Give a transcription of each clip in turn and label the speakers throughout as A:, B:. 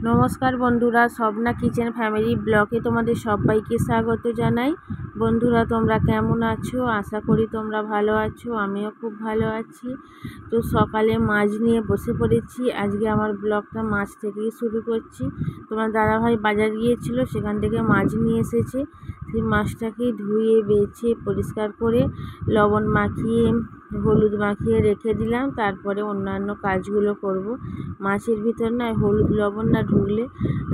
A: নমস্কার বন্ধুরা, Swapna kitchen family ব্লগে তোমাদের সবাইকে স্বাগত জানাই। বন্ধুরা, তোমরা কেমন আছো? আশা করি তোমরা ভালো আছো। আমিও খুব ভালো আছি। তো সকালে মাছ নিয়ে বসে পড়েছি। আজকে আমার ব্লগটা মাছ থেকেই শুরু করছি। তোমার দাদাভাই বাজার গিয়েছিল, সেখান থেকে মাছ নিয়ে এসেছে। সেই মাছটাকে ধুয়ে বেছে পরিষ্কার করে লবণ মাখিয়ে হলুদ মাখিয়ে রেখে দিলাম। তারপরে অন্যান্য কাজগুলো করব। মাছের ভিতর না হলুদ লবণ না ঢুকলে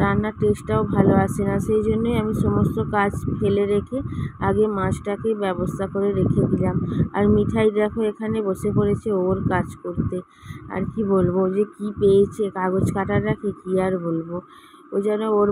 A: রান্নার টেস্টটাও ভালো আসে না। সেই জন্যই আমি সমস্ত কাজ ফেলে রেখে আগে মাছটাকে ব্যবস্থা করে রেখে দিলাম। আর মিঠাই দেখো এখানে বসে পড়েছে ওর কাজ করতে। আর কি বলবো, যে কি পেয়েছে কাগজ কাটাটাকে, কি আর বলবো। ও যেন ওর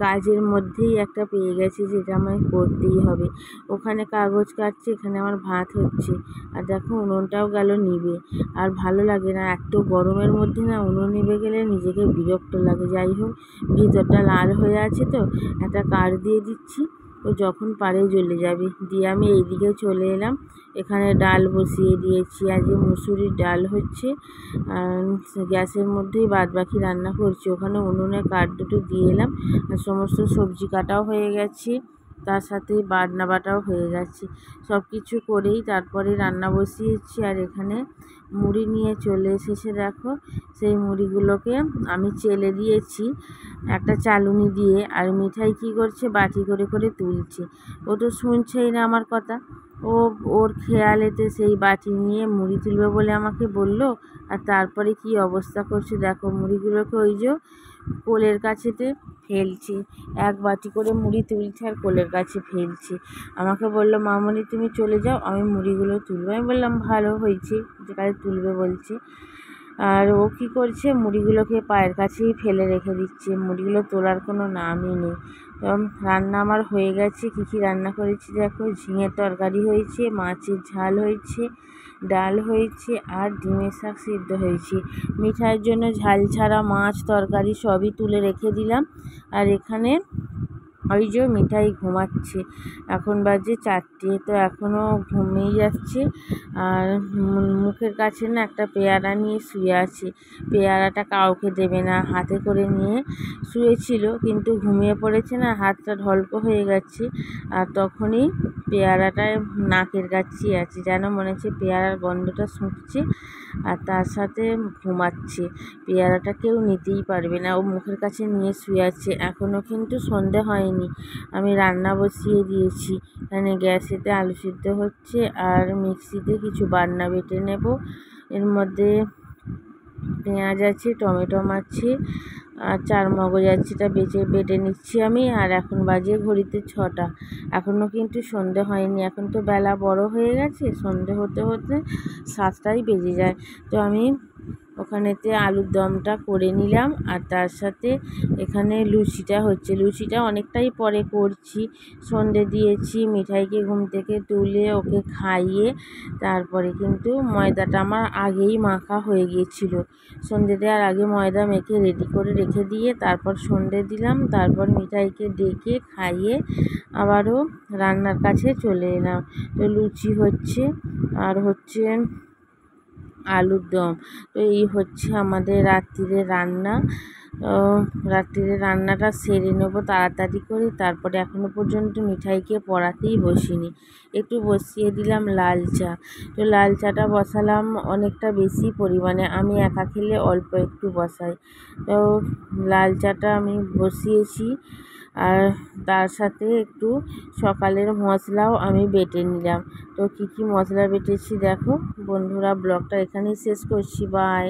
A: কাজের মধ্যেই একটা পেয়ে গেছে, যেটা আমায় করতেই হবে। ওখানে কাগজ কাটছে, এখানে আমার ভাত হচ্ছে। আর দেখো উনুনটাও গেল নিভে। আর ভালো লাগে না, এত গরমের মধ্যে না উনুন নিভে গেলে নিজেকে বিরক্ত লাগে। যাই হোক, ভিতরটা লাল হয়ে আছে তো একটা কাঠ দিয়ে দিচ্ছি, ও যখন পারে জ্বলে যাবে। দিয়ে আমি এইদিকে চলে এলাম। এখানে ডাল বসিয়ে দিয়েছি। আজকে মুসুরির ডাল হচ্ছে। গ্যাসের মধ্যেই বাদবাকি রান্না করছি। ওখানে উনুনে কাঠ দুটো দিয়ে এলাম। আর সমস্ত সবজি কাটাও হয়ে গেছে, তার সাথে বাটনা বাটাও হয়ে গেছে। সব কিছু করেই তারপরে রান্না বসিয়েছি। আর এখানে মুড়ি নিয়ে চলে এসেছে দেখো। সেই মুড়িগুলোকে আমি চেলে দিয়েছি একটা চালুনি দিয়ে। আর মিঠাই কি করছে, বাটি করে করে তুলছে। ও তো শুনছেই না আমার কথা। ওর খেয়ালেতে সেই বাটি নিয়ে মুড়ি তুলবে বলে আমাকে বলল। আর তারপরে কি অবস্থা করছে দেখো, মুড়িগুলোকে ওই যে কোলের কাছেতে ফেলছে। এক বাটি করে মুড়ি তুলছে আর কোলের কাছে ফেলছে। আমাকে বললো, মামনি তুমি চলে যাও, আমি মুড়িগুলো তুলবো। আমি বললাম ভালো হয়েছে, যে কাজে তুলবে বলছে। আর ও কী করছে, মুড়িগুলোকে পায়ের কাছেই ফেলে রেখে দিচ্ছে। মুড়িগুলো তোলার কোনো নামই নেই। রান্না আমার হয়ে গেছে। কী রান্না করেছি দেখো, ঝিঙের তরকারি হয়েছে, মাছের ঝাল হয়েছে, ডাল হয়েছে আর ডিমের শাক সিদ্ধ হয়েছে। মিঠাইয়ের জন্য ঝাল ছাড়া মাছ তরকারি সবই তুলে রেখে দিলাম। আর এখানে ওই যে মিঠাই ঘুমাচ্ছে। এখন বাজে 4টে, তো এখনও ঘুমিয়ে যাচ্ছে। আর মুখের কাছে না একটা পেয়ারা নিয়ে শুয়ে আছে। পেয়ারাটা কাউকে দেবে না, হাতে করে নিয়ে শুয়েছিল, কিন্তু ঘুমিয়ে পড়েছে না, হাতটা ঢলকো হয়ে গেছে। আর তখনই পেয়ারাটা নাকের কাছেই আছে, যেন মনে হচ্ছে পেয়ারার গন্ধটা শুঁকছে। আর তার সাথে ঘুমাচ্ছে। পেয়ারাটা কেউ নিতেই পারবে না, ও মুখের কাছে নিয়ে শুয়ে আছে। এখনও কিন্তু সন্ধে হয়নি। আমি রান্না বসিয়ে দিয়েছি। এখানে গ্যাসেতে আলু সিদ্ধ হচ্ছে আর মিক্সিতে কিছু বাটনা বেটে নেব। এর মধ্যে পেঁয়াজ আছে, টমেটো আছে আর চারমগজ আছে, এটা বেটে নিচ্ছি আমি। আর এখন বাজে ঘড়িতে 6টা। এখনও কিন্তু সন্ধে হয়নি। এখন তো বেলা বড় হয়ে গেছে, সন্ধে হতে হতে 7টাই বেজে যায়। তো আমি ওখানেতে আলুর দমটা করে নিলাম। আর তার সাথে এখানে লুচিটা হচ্ছে। লুচিটা অনেকটাই পরে করছি। সন্ধে দিয়েছি, মিঠাইকে ঘুম থেকে তুলে ওকে খাইয়ে তারপরে কিন্তু ময়দাটা আমার আগেই মাখা হয়ে গিয়েছিল। সন্ধে দেওয়ার আগে ময়দা মেখে রেডি করে রেখে দিয়ে তারপর সন্ধে দিলাম। তারপর মিঠাইকে ডেকে খাইয়ে আবারও রান্নার কাছে চলে এলাম। তো লুচি হচ্ছে আর হচ্ছে আলুর দম। তো এই হচ্ছে আমাদের রাত্রিরে রান্না। রাত্রিরে রান্নাটা সেরে নেবো তাড়াতাড়ি করে। তারপরে এখনও পর্যন্ত মিঠাইকে পড়াতেই বসিনি। একটু বসিয়ে দিলাম লাল চা। তো লাল চাটা বসালাম অনেকটা বেশি পরিমাণে, আমি একা খেলে অল্প একটু বসাই। তো লাল চাটা আমি বসিয়েছি। আর তার সাথে একটু সকালের মশলাও আমি বেটে নিলাম। তো কী মশলা বেটেছি দেখো। বন্ধুরা, ব্লগটা এখানেই শেষ করছি। বাই।